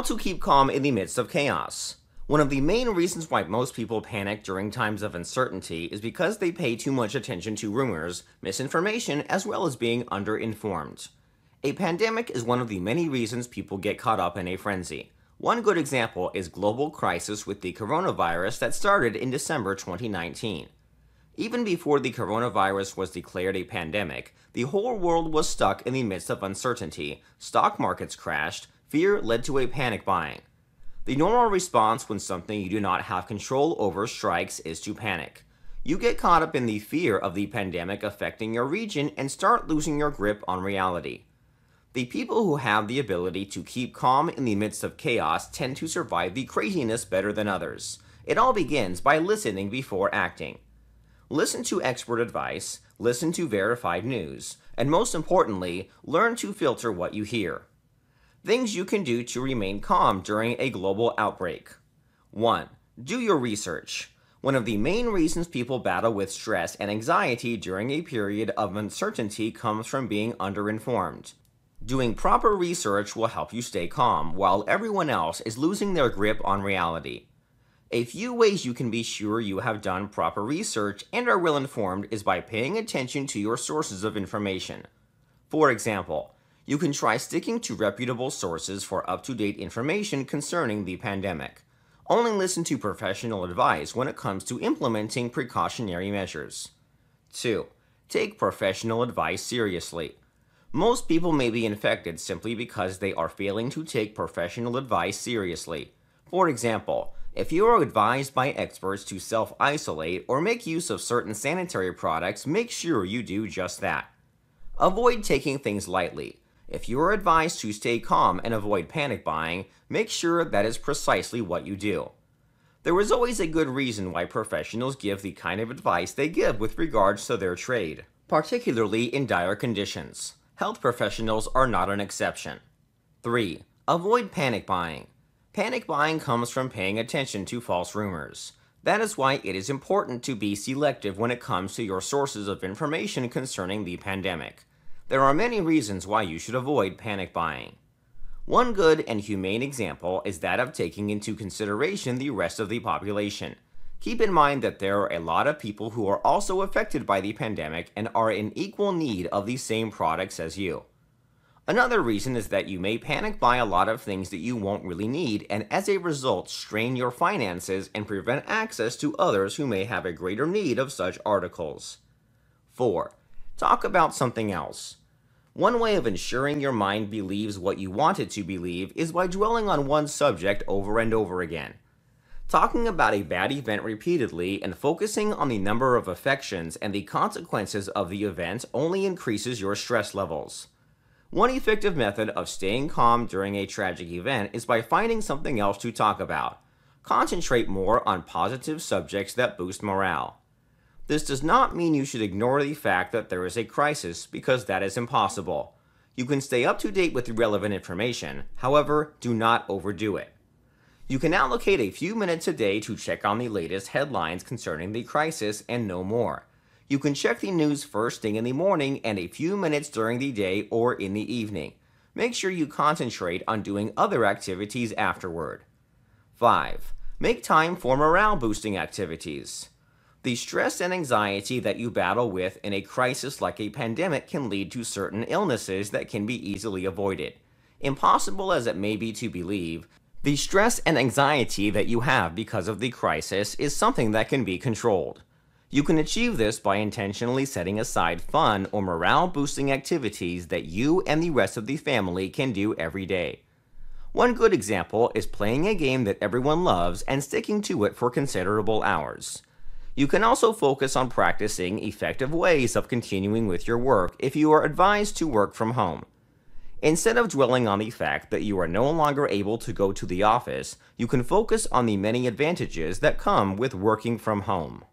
to keep calm in the midst of chaos. One of the main reasons why most people panic during times of uncertainty is because they pay too much attention to rumors, misinformation, as well as being underinformed. A pandemic is one of the many reasons people get caught up in a frenzy. One good example is global crisis with the coronavirus that started in December 2019. Even before the coronavirus was declared a pandemic, the whole world was stuck in the midst of uncertainty, stock markets crashed, fear led to a panic buying. The normal response when something you do not have control over strikes is to panic. You get caught up in the fear of the pandemic affecting your region and start losing your grip on reality. The people who have the ability to keep calm in the midst of chaos tend to survive the craziness better than others. It all begins by listening before acting. Listen to expert advice, listen to verified news, and most importantly, learn to filter what you hear. Things you can do to remain calm during a global outbreak. 1. Do your research. One of the main reasons people battle with stress and anxiety during a period of uncertainty comes from being underinformed. Doing proper research will help you stay calm while everyone else is losing their grip on reality. A few ways you can be sure you have done proper research and are well informed is by paying attention to your sources of information. For example, you can try sticking to reputable sources for up-to-date information concerning the pandemic. Only listen to professional advice when it comes to implementing precautionary measures. 2. Take professional advice seriously. Most people may be infected simply because they are failing to take professional advice seriously. For example, if you are advised by experts to self-isolate or make use of certain sanitary products, make sure you do just that. Avoid taking things lightly. If you are advised to stay calm and avoid panic buying, make sure that is precisely what you do. There is always a good reason why professionals give the kind of advice they give with regards to their trade, particularly in dire conditions. Health professionals are not an exception. 3. Avoid panic buying. Panic buying comes from paying attention to false rumors. That is why it is important to be selective when it comes to your sources of information concerning the pandemic. There are many reasons why you should avoid panic buying. One good and humane example is that of taking into consideration the rest of the population. Keep in mind that there are a lot of people who are also affected by the pandemic and are in equal need of the same products as you. Another reason is that you may panic buy a lot of things that you won't really need and as a result strain your finances and prevent access to others who may have a greater need of such articles. 4. Talk about something else. One way of ensuring your mind believes what you want it to believe is by dwelling on one subject over and over again. Talking about a bad event repeatedly and focusing on the number of affections and the consequences of the event only increases your stress levels. One effective method of staying calm during a tragic event is by finding something else to talk about. Concentrate more on positive subjects that boost morale. This does not mean you should ignore the fact that there is a crisis, because that is impossible. You can stay up to date with the relevant information, however, do not overdo it. You can allocate a few minutes a day to check on the latest headlines concerning the crisis and no more. You can check the news first thing in the morning and a few minutes during the day or in the evening. Make sure you concentrate on doing other activities afterward. 5. Make time for morale-boosting activities. The stress and anxiety that you battle with in a crisis like a pandemic can lead to certain illnesses that can be easily avoided. Impossible as it may be to believe, the stress and anxiety that you have because of the crisis is something that can be controlled. You can achieve this by intentionally setting aside fun or morale-boosting activities that you and the rest of the family can do every day. One good example is playing a game that everyone loves and sticking to it for considerable hours. You can also focus on practicing effective ways of continuing with your work if you are advised to work from home. Instead of dwelling on the fact that you are no longer able to go to the office, you can focus on the many advantages that come with working from home.